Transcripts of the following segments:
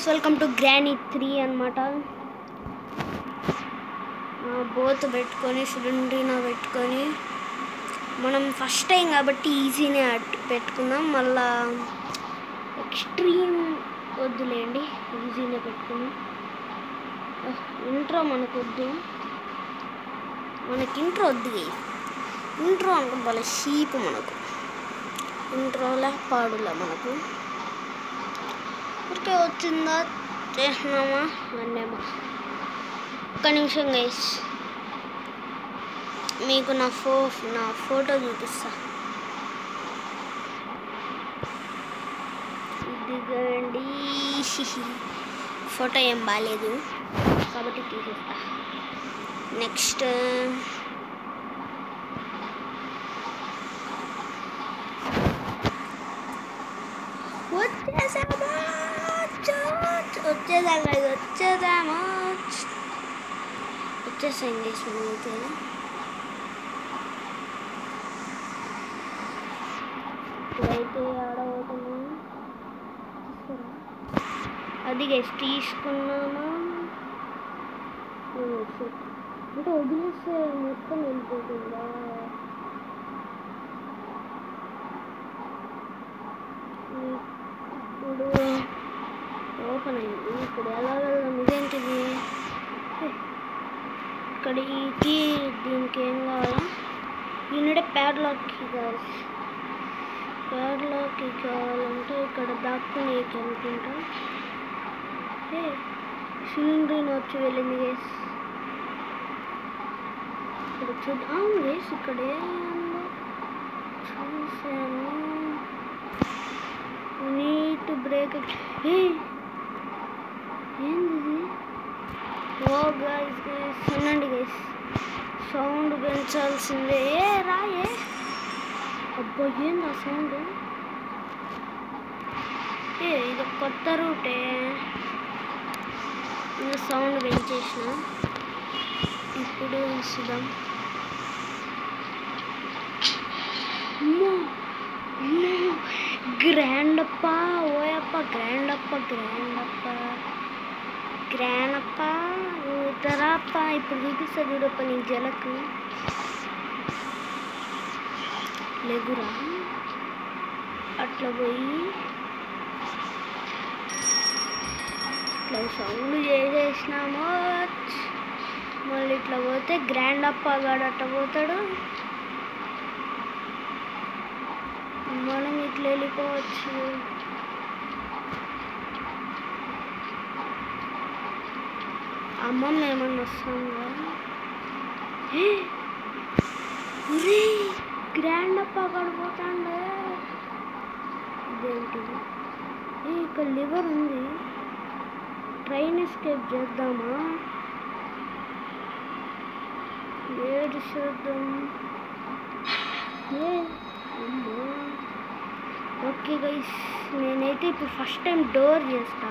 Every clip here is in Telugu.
వెల్కమ్ టు గ్రానీ 3 అనమాట. బోత్ పెట్టుకొని సిలిండరీనా పెట్టుకొని మనం ఫస్ట్ టైం కాబట్టి ఈజీనే పెట్టుకుందాం. మళ్ళా ఎక్స్ట్రీమ్ వద్దులేండి, ఈజీనే పెట్టుకుందాం. ఇంట్రో మనకు వద్దు, మనకి ఇంట్రో వద్దు. ఇంట్రో అంటే భలే షీప్, మనకు ఇంట్రోలా పాడులా మనకు ఊరికే వచ్చిందా చేసినామా అన్నేమా. ఒక్క నిమిషం గైస్, మీకు నా ఫోటో చూపిస్తా. ఇదిగోండి, ఫోటో ఏం బాగాలేదు కాబట్టి తీసేస్తా. నెక్స్ట్ వచ్చేసాం గైస్. మనమైతే ఇప్పుడైతే ఆడవుతున్నాం. అది గైస్ తీసుకున్నామా అంటే వదిలేస్తే మొత్తం వెళ్ళిపోతుందా? ఇప్పుడు ఓపెన్ అయింది. ఇప్పుడు ఎలా వెళ్దాం? ఇదేంటిది? ఇక్కడికి దీనికి ఏం కావాలా? ఈయనడే ప్యాడ్లాక్కి కావాలి. ప్యాడ్లాక్కి కావాలంటే ఇక్కడ దాక్కునేకి అనుకుంటా. సిలిండర్ వచ్చి వెళ్ళింది గేస్. ఇక్కడ చూద్దాం గేస్, ఇక్కడ ఏముందో చూసాను. Neat break. ఏంది? ఓ గైస్ గైస్ అనండి గైస్, సౌండ్ పెంచాల్సిందే. రాయే అబ్బా, ఏంది ఆ సౌండ్? ఇది కొత్త రూటే, ఇంకా సౌండ్ పెంచేసిన. ఇప్పుడు చూద్దాం. గ్రాండప్ప, ఓయప్ప, గ్రాండప్ప, గ్రాండప్ప, గ్రాండప్ప, ఉతరాప్ప. ఇప్పుడు చూపిస్తా చూడప్ప నీ జలకు. లేగురా, అట్లా పోయి ఇట్లా సౌండ్ చేసేసినామో. మళ్ళీ ఇట్లా పోతే గ్రాండప్ప గాడు అట్లా పోతాడు, మనం ఇట్లా వెళ్ళిపోవచ్చు. అమ్మమ్మ ఏమన్నా వస్తుందా? గ్రాండప్ప పడిపోతాండే. ఇదేంటిది? ఇక్కడ లివర్ ఉంది. ట్రైన్ ఎస్కేప్ చేద్దామా? ఏడు చేద్దాం. అమ్మా, ఓకే గైస్, నేనైతే ఇప్పుడు ఫస్ట్ టైం డోర్ చేస్తా,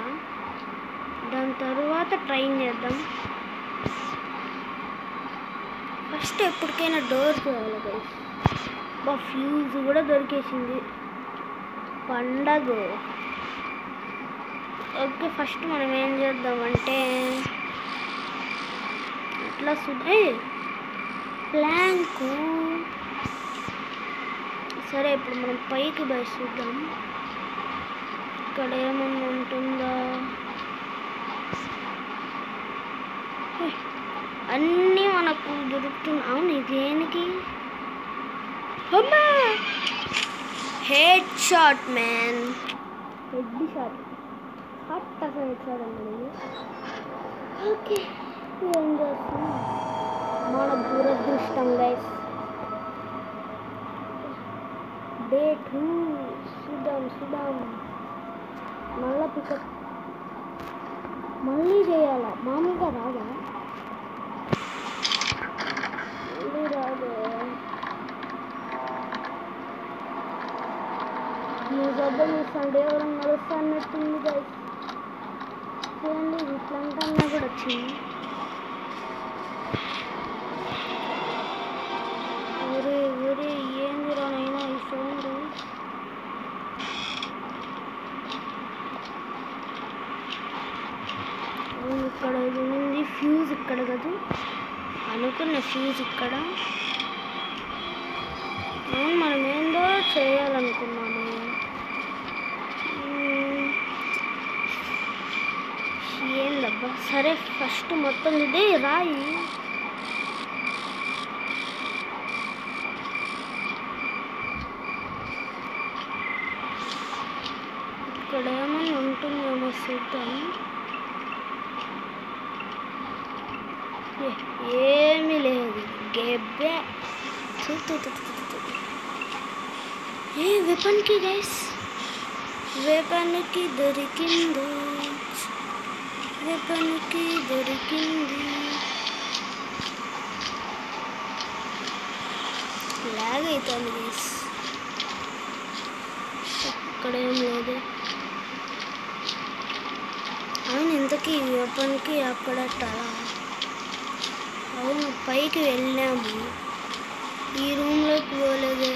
దాని తర్వాత ట్రైన్ చేద్దాం. ఫస్ట్ ఎప్పటికైనా డోర్ చేయాలి గైస్. బా, ఫ్యూజ్ కూడా దొరికేసింది, పండగ. ఓకే, ఫస్ట్ మనం ఏం చేద్దామంటే ఇట్లా ప్లాంకు. సరే, ఇప్పుడు మనం పైకి పోయి చూద్దాం ఇక్కడ ఏమన్నా ఉంటుందా. అన్నీ మనకు దొరుకుతుంది. అవును, ఇదేనికి? Head shot man, head shot, హట్ అసలు హెడ్ షాట్ అన్నది. ఓకే, ఏం చేస్తాం? మన దురదృష్టం గైస్. డే 2 చూద్దాం. మళ్ళా పికప్ మళ్ళీ చేయాలా? మామూలుగా రాదా? మళ్ళీ రాదే. మీ గడ్డ మీ సండే ఎవరైనా నడుస్తా అన్నట్టుంది గైస్. చూడండి, ఇట్లా అంటన్నా కూడా వచ్చింది. ఒరే ఏందిరా నైనా ఈ సౌండ్? ఇక్కడ ఉంది ఫ్యూజ్ ఇక్కడ కదా అనుకున్న ఫ్యూజ్ ఇక్కడ. అవును మనం ఏందో చేయాలనుకున్నాము. ఏందబ్బా సరే ఫస్ట్ మొత్తం ఇదే రాయి. ఇక్కడ ఏమైనా ఉంటుందేమో చూద్దాం. ఏమీ లేదు గెబ్బే. ఏ వెపన్కి గైస్ వెపన్కి దొరికింది. వెపన్కి దొరికింది. లాగ్ అవుతుంది గైస్. ఇక్కడ ఏం లేదు. అవును ఇంతకీ వెపన్కి అక్కడ అలా. అవును పైకి వెళ్ళాము. ఈ రూమ్లోకి పోలేదే.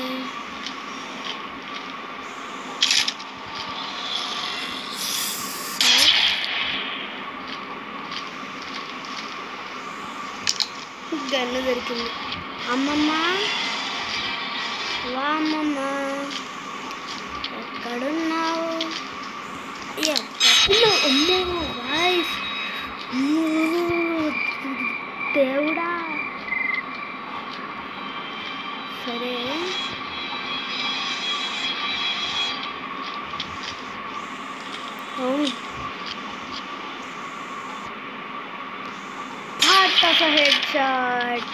గన్ను దొరికింది. అమ్మమ్మ వా అమ్మమ్మ ఎక్కడున్నావు? అమ్మో వాయిస్ దేవుడా. సరే అవును హెడ్ షాట్.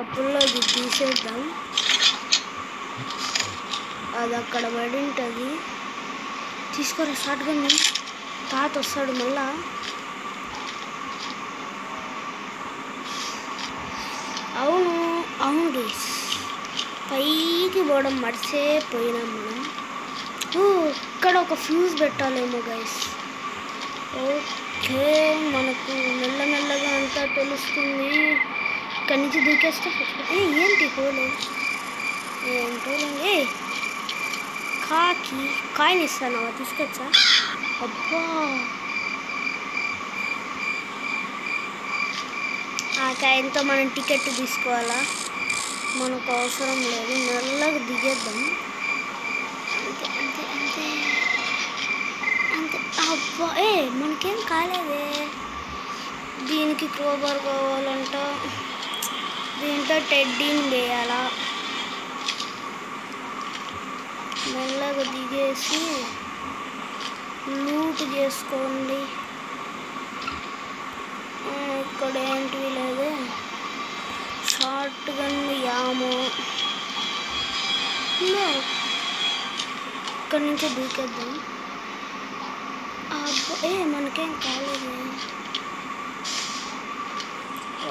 అప్పుడు అది తీసేద్దాం. అది అక్కడ పడి ఉంటుంది. తీసుకోరా షార్ట్ గన్. తాత వస్తాడు మళ్ళా. అవును అవును గైస్ పైకి పోవడం మర్చిపోయినాం మనం. ఇక్కడ ఒక ఫ్యూజ్ పెట్టాలేమో గైస్. ఓకే మనకు మెల్లమెల్లగా అంతా తెలుస్తుంది. ఇక్కడి నుంచి దూకేస్తే ఏంటి హోలు ఏంటో. కాయిన్ ఇస్తాను తీసుకొచ్చా. అబ్బా ఆ కాయిన్తో మనం టికెట్ తీసుకోవాలా? మనకు అవసరం లేదు. మెల్లగా దిగేద్దాం. అంతే అంతే అంతే అంతే. అబ్బా మనకేం కాలేదే. దీనికి క్రోబార్ కావాలంట. దీంట్లో టెడ్డీని వేయాలా? మెల్లగా దిగేసి లూట్ చేసుకోండి. ఇక్కడ ఏంటివి లేదు. షార్ట్ గన్ యామో. ఇక్కడి నుంచి దూకేద్దాం. మనకేం కాలేదు.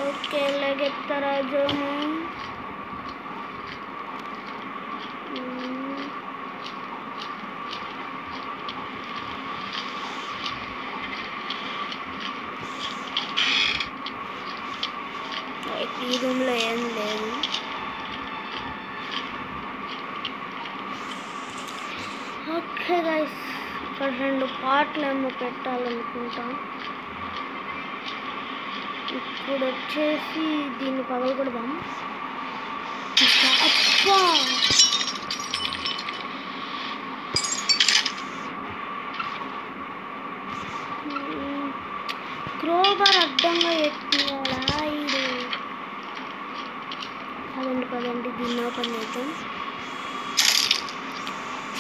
ఓకే లెగెత్తరా జోము. ఈ రూమ్లో ఏం లేదు. ఓకే గైస్ ఇక్కడ 2 పార్ట్లు ఏమో పెట్టాలనుకుంటా. ఇప్పుడు వచ్చేసి దీన్ని పగలగొడదాం. అబ్బా క్రోబార్ అడ్డంగా ఎత్తియాలా ఇది. పదండి దీన్ని ఓపెన్ చేద్దాం.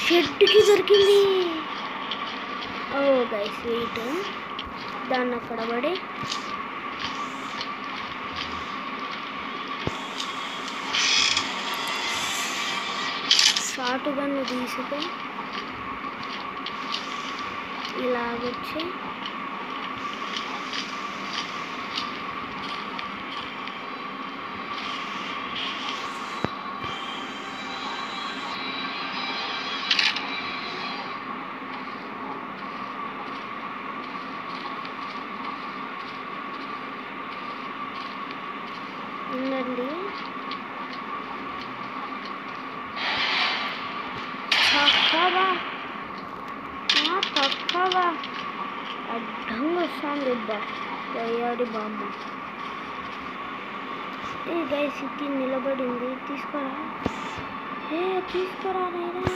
షెడ్కి దొరికింది. ఓ గైస్ వెయిట్. దాన్ని అక్కడ పడి షార్ట్ గన్ను తీసుకు ఇలాగొచ్చి ఉండండి. పక్కవా అడ్డంగా వస్తుంది అబ్బా వయ్యాడి బామ్మ. ఏ గైస్ ఇది నిలబడింది, తీసుకోరా తీసుకోరా నైనా.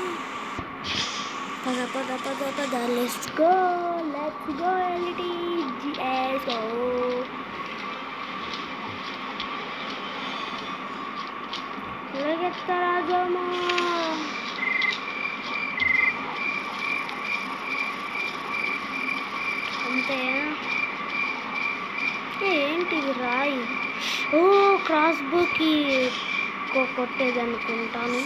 పద పద పద పద లెట్స్ గో LTGSO. లగెత్తరా జమా. అంతే ఏంటిది రాయి? ఓ క్రాస్ బోకి కొట్టేది అనుకుంటాను.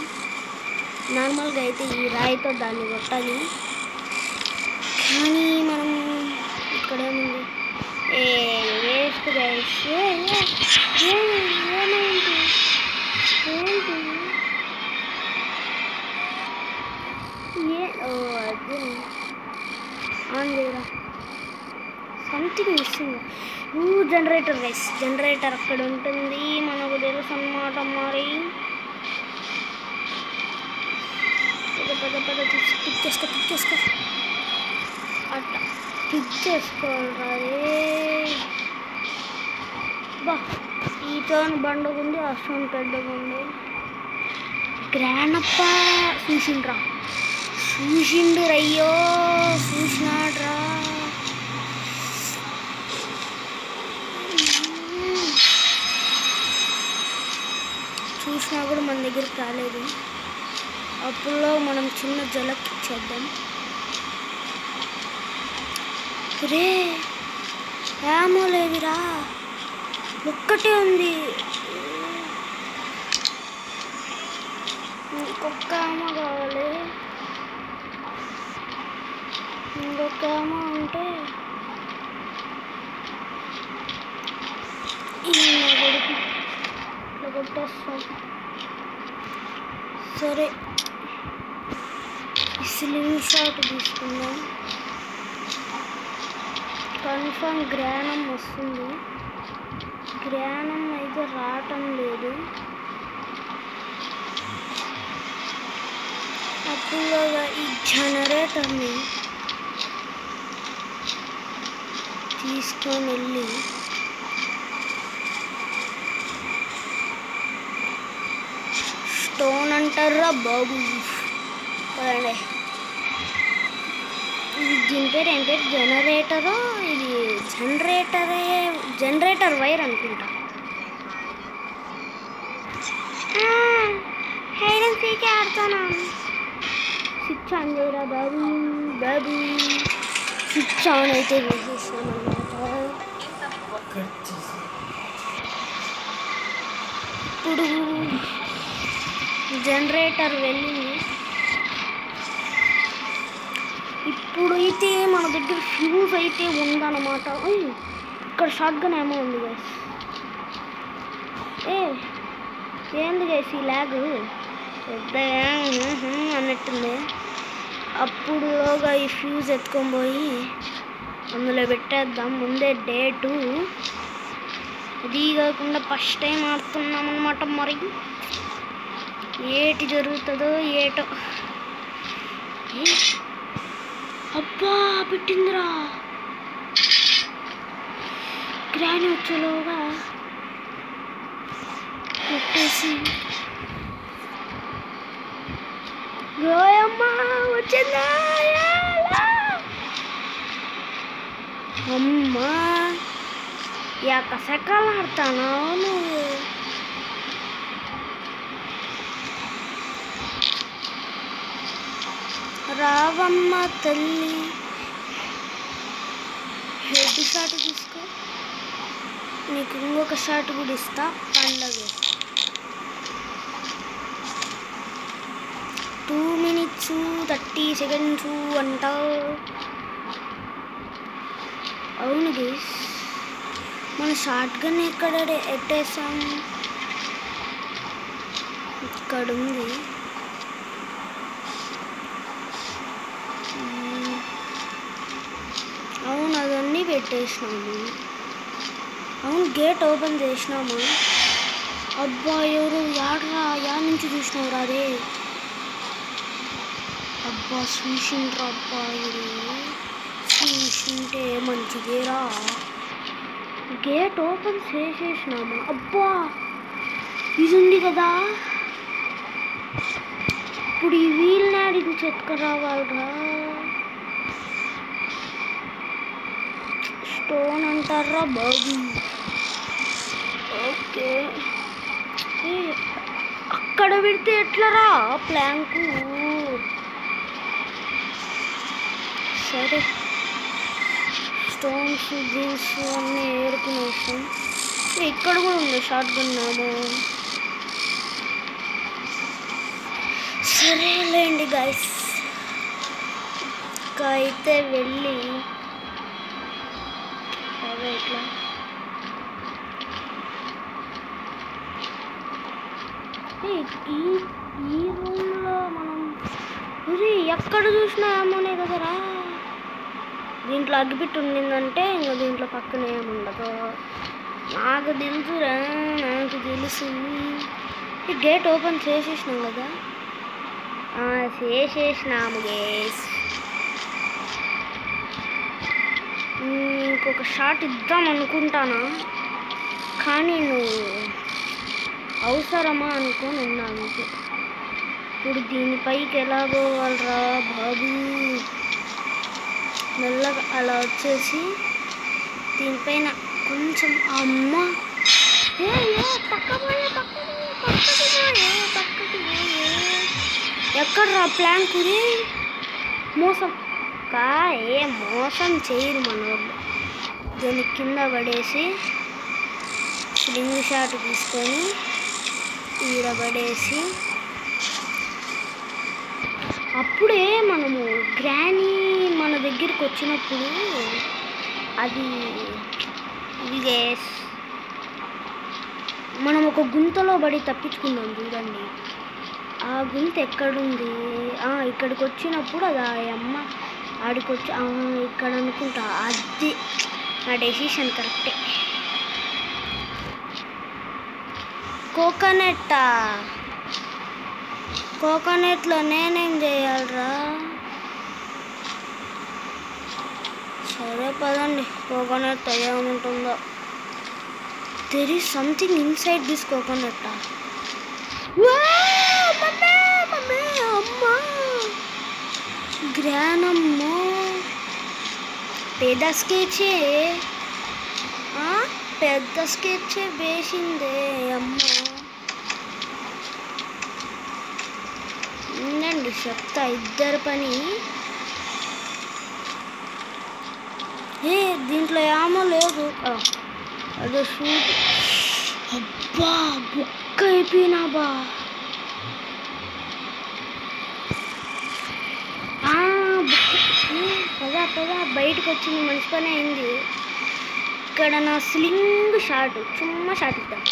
నార్మల్గా అయితే ఈ రాయితో దాన్ని కొట్టాలి, కానీ మనం ఇక్కడేముంది వేస్ట్ గైస్. ఏమైంది ఏంటి అది ఆన్ చేయరా. Something missing. Generator guys, generator అక్కడ ఉంటుంది మనకు తెలుసు అన్నమాట. మరి పద పద పిక్ చేసుకో అట్లా పిక్ చేసుకోవాలి. బా ఈ టర్న్ బండగుంది, ఆ స్టోన్ పెద్దగా ఉంది. గ్రానప్ప చూసిండు రయ్యో, చూసినాడ్రా. చూసినా కూడా మన దగ్గరికి రాలేదు. అప్పుడులో మనం చిన్న జలక్ ఇచ్చేద్దాం. రే ఏమో లేదురా, ఒక్కటే ఉంది. ఇంకొక ఏమో కావాలి, ఇంకొక ఏమో ఉంటే కొడుకు ఇట్లా కొట్టేస్తాం. సరే స్లింగ్ షాట్ తీసుకుందాం. కన్ఫర్మ్ గ్రానం వస్తుంది. గ్రానం అయితే రావటం లేదు. అప్పుడు ఈ జనరేటర్ని తీసుకొని వెళ్ళి స్టోన్ అంటారా బాబు. పదండి. దీని పేరు ఏం పేరు? జనరేటరు. ఇది జనరేటర్ వైర్ అనుకుంటా. హైడ్ అండ్ సీక్ ఆడుతాను. స్విచ్ ఆన్ చేయరా బాబు. స్విచ్ ఆన్ అయితే వేసేసాం అన్నమాట. ఇప్పుడు జనరేటర్ వెళ్ళింది. ఇప్పుడు అయితే మన దగ్గర ఫ్యూజ్ అయితే ఉందన్నమాట. ఇక్కడ షార్ట్ గన్ ఏమో ఉంది గైస్. ఏంది గైస్ ఈ ల్యాగ్ పెద్ద అన్నట్టుంది. అప్పుడులోగా ఈ ఫ్యూజ్ ఎత్తుకొని పోయి అందులో పెట్టేద్దాం. ముందే డేటు ఇది కాకుండా ఫస్ట్ టైం ఆడుతున్నాం అన్నమాట. మరి ఏటి జరుగుతుందో ఏటో. అబ్బా పెట్టిందిరా. గ్రాని వచ్చేలోగా పెట్టేసి గోయమ్మ వచ్చిందా. అమ్మా యాక సెకలు ఆడతాను నువ్వు. రావమ్మ తల్లి. హెడ్ షాట్ తీసుకో, నీకు ఇంకొక షాట్ కూడా ఇస్తా. పండగ 2 minutes 30 seconds అంటావు. అవును గైస్, మన షార్ట్ గన్ ఎక్కడ ఎట్టేసాం? ఇక్కడ ఉంది. అవును అదన్నీ పెట్టేసినాము. అవును గేట్ ఓపెన్ చేసినాము. అబ్బా ఎవరు యాడ్రా, యాడ్ నుంచి చూసినావు రాదే. అబ్బా చూసిండ్రా అబ్బా, ఇది చూసిన ఉంటే మంచిదేరా. Gate open చేసేసినామా? అబ్బా ఇది ఉంది కదా, ఇప్పుడు ఈ వీల్ నాడించి ఎత్తుకురావాలరా. స్టోన్ అంటారా బాబు. ఓకే అక్కడ పెడితే ఎట్లరా ప్లాంకు. సరే స్టోన్స్ జీన్స్ అన్నీ ఏరుకునేసాం. ఇక్కడ కూడా ఉంది షార్ట్ గన్ నామో. సరేలేండి గైస్, ఇంకా అయితే వెళ్ళి అదే ఇట్లా ఈ రూమ్లో మనం ఎక్కడ చూసినా ఏమోనే కదరా. దీంట్లో అగ్గిపెట్టి ఉండిందంటే ఇంకా దీంట్లో పక్కన ఏముండదు. నాకు తెలుసురా, నాకు తెలుసు. ఈ గేట్ ఓపెన్ చేసేసినాం కదా. చేసేసినాము గేస్. ఇంకొక షాట్ ఇద్దాం అనుకుంటానా, కానీ నువ్వు అవసరమా అనుకొని ఉన్నాను. ఇప్పుడు దీనిపైకి ఎలా పోవాలరా బాబు. మెల్లగా అలా వచ్చేసి దీనిపైన కొంచెం అమ్మ ఎక్కడ్రా ప్లాంక్. మోసం మోసం చేయరు మనోళ్ళు. దాని కింద పడేసి స్లింగ్ షాట్ తీసుకొని ఈడ పడేసి అప్పుడే మనము గ్రానీ మన దగ్గరికి వచ్చినప్పుడు అది మనం ఒక గుంతలో పడి తప్పించుకున్నాం చూడండి. ఆ గుంత ఎక్కడుంది? ఇక్కడికి వచ్చినప్పుడు అది ఆ అమ్మ ఆడికొచ్చి ఇక్కడ అనుకుంటా. అది నా డెసిషన్ కరెక్టే. కోకోనట్లో నేనేం చేయాలరా? సరే పదండి, కోకోనట్ ఏముంటుందో. There is something inside this coconut. అమ్మా గ్రానమ్మో, పెద్ద స్కెచ్ వేసిందే అమ్మ. ఉండండి చెప్తా ఇద్దరు పని. దీంట్లో ఏమో లేదు. అదే షూట్. అబ్బా బుక్ అయిపోయినా బా. పదా బయటకు వచ్చింది, మంచి పని అయింది. ఇక్కడ నా స్లింగ్ షాట్ చుమ్మా షాట్ ఇద్దాం.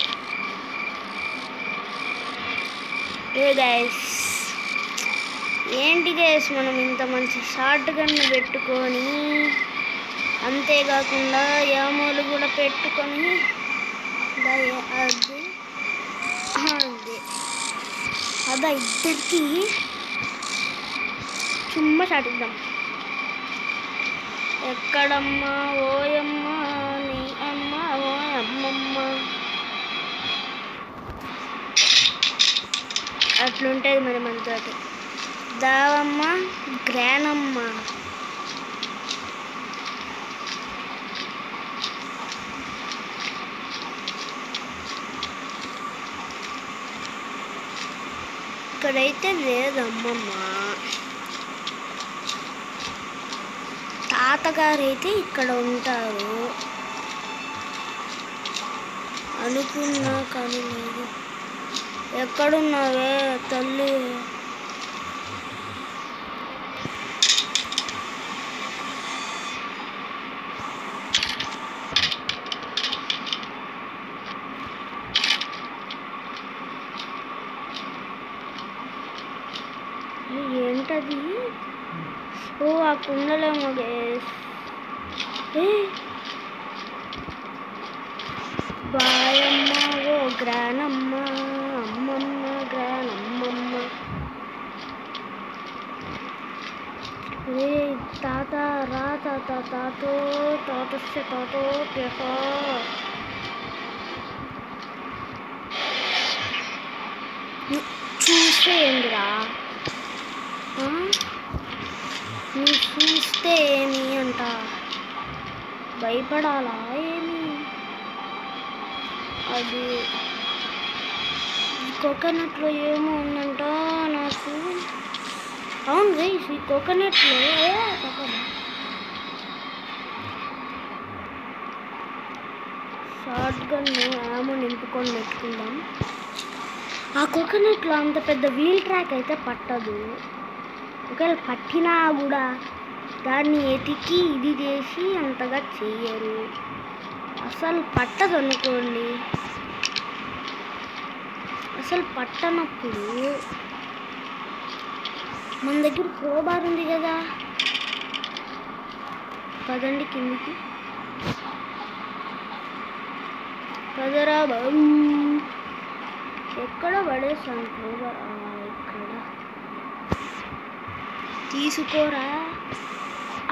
గైస్ ఏంటి గైస్, మనం ఇంత మంచి షార్ట్ గన్ను పెట్టుకొని, అంతేకాకుండా యామోలు కూడా పెట్టుకొని అదా ఇద్దరికి చుమ్మా షాట్ ఇద్దాం. ఎక్కడమ్మా ఓయమ్మ నీ అమ్మ ఓ అమ్మమ్మ. అట్లుంటుంది మరి మనతోటి. దావమ్మ గ్రానమ్మ. ఇక్కడైతే లేదమ్మమ్మ. తాతగారు అయితే ఇక్కడ ఉంటారు అనుకున్నా, కానీ లేదు. ఎక్కడున్నావే తల్లి? ఏంటది? ఆ కుండలేమో గేస్. బాయమ్మ ఓ గ్రానమ్మ, అమ్మమ్మ గ్రానమ్మమ్మ. తాత తాత రా తాత తాతో తాతస్య తాతో ప్యహ చూస్తే ఏందిరా నువ్వు చూస్తే ఏమి అంట భయపడాలా ఏమి అది ఈ కోకోనట్లో ఏమో ఉందంట నాకు అవును గైస్ ఈ కోకోనట్లో షార్ట్ గన్ ఏమో నింపుకొని పెట్టుకుందాం ఆ కోకోనట్లో అంత పెద్ద వీల్ ట్రాక్ అయితే పట్టదు ఒకవేళ పట్టినా కూడా దాన్ని ఎతికి ఇది చేసి అంతగా చెయ్యరు అసలు పట్టదు అనుకోండి అసలు పట్టనప్పుడు మన దగ్గర క్రోబార్ ఉంది కదా పదండి కిందికి పదరా బాబు ఎక్కడ పడేసాను క్రోబార్ ఇక్కడ తీసుకోరా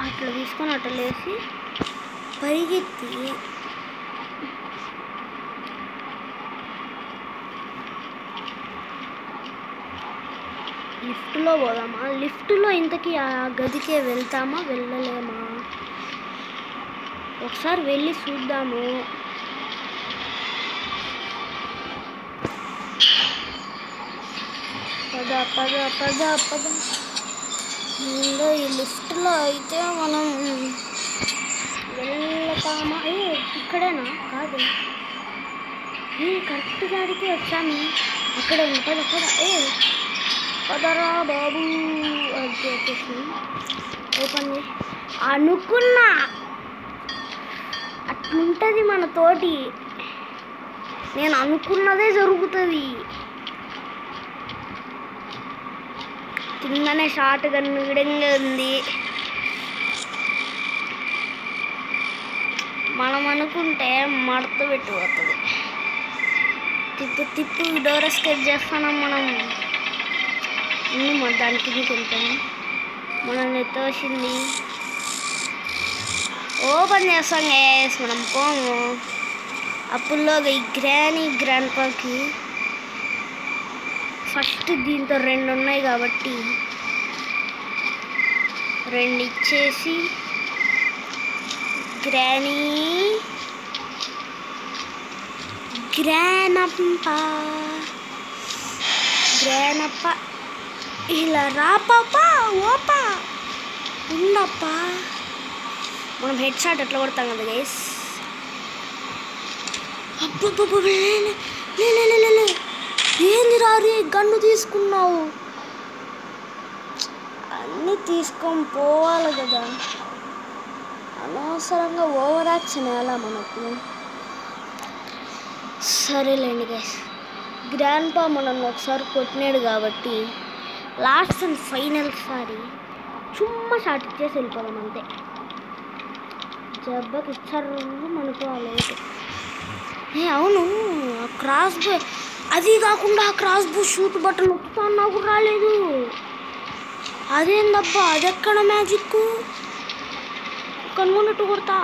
అట్లా తీసుకొని అట్లా లేసి పరిగెత్తి లిఫ్ట్లో పోదామా లిఫ్ట్లో ఇంతకీ ఆ గదికే వెళ్తామా వెళ్ళలేమా ఒకసారి వెళ్ళి చూద్దాము పద పద పద పద ముందు ఈ లిఫ్ట్లో అయితే మనం వెళ్తామా ఇక్కడేనా కాదు కరెక్ట్ గాడికి వచ్చాము అక్కడే పద పద పదరా బాబు అది వచ్చేసి ఓపెన్ చేసి అనుకున్నా అట్లుంటుంది మన తోటి నేను అనుకున్నదే జరుగుతుంది కిందనే షార్ట్ గన్ విడంగా ఉంది మనం అనుకుంటే మడత పెట్టిపోతుంది తిప్పు తిప్పు డోర్ ఎస్కేప్ చేస్తున్నాం మనం మన దానికి వెళ్తాము మనం ఎత్తోసింది ఓపెన్ చేస్తాం గైస్ మనం పోము అప్పుల్లో ఈ గ్రాండ్ పాకి ఫస్ట్ దీంతో 2 ఉన్నాయి కాబట్టి 2 ఇచ్చేసి గ్రానప్ప ఇలా రా పాపా ఓపా ఉండప్పా మనం హెడ్ షాట్ ఎట్లా కొడతాం కదా గైస్ అబ్బబ్బబ్బ ఏంది రారి గన్ను తీసుకున్నావు అన్నీ తీసుకొని పోవాలి కదా అనవసరంగా ఓవర్ యాక్షన్ ఎలా మనకు సరేలేండి గైస్ గ్రాండ్ పా మనల్ని ఒకసారి కొట్టినాడు కాబట్టి లాస్ట్ అండ్ ఫైనల్ సారి చుమ్మా షాట్ ఇచ్చేసి వెళ్ళిపోదాం అంతే జబ్బకి ఇచ్చారు అనుకోవాలి అవును ఆ క్రాస్ బో అది కాకుండా ఆ క్రాస్ బో షూట్ బటన్ నొక్కుతా నాకు రాలేదు అదేందబ్బా అది ఎక్కడ మ్యాజిక్ కనుగొన్నట్టు కొడతా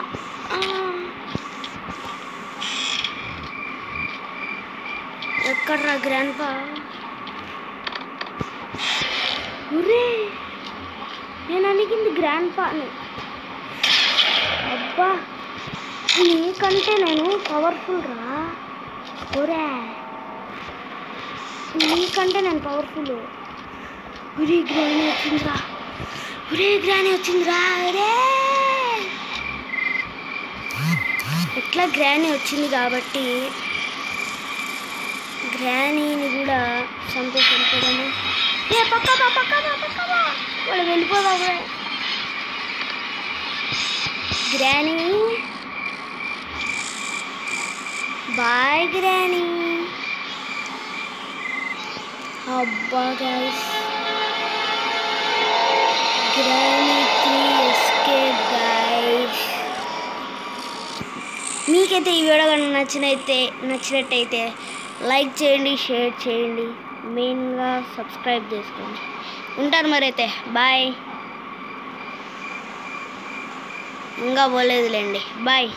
ఎక్కడ్రా గ్రాండ్ పా ఒరే నేను అడిగింది గ్రాండ్ పా అని అబ్బా నీకంటే నేను పవర్ఫుల్ రా ఒరే నీకంటే నేను పవర్ఫుల్ ఒరే గ్రాని వచ్చిందిరా ఒరే ఎట్లా గ్రాని వచ్చింది కాబట్టి గ్రానీని కూడా సంతోషించడము పక్కదా వాళ్ళు వెళ్ళిపోదాం గ్రానీ బాయ్ గ్రానీ అబ్బా గైస్ గ్రానీ 3 ఎస్కేప్ గైస్ మీకైతే ఈ వీడియో కానీ నచ్చినట్టయితే లైక్ చేయండి షేర్ చేయండి మెయిన్గా సబ్స్క్రైబ్ చేసుకోండి ఉంటాను మరి అయితే బాయ్ ఇంకా పోలేదులేండి. బాయ్.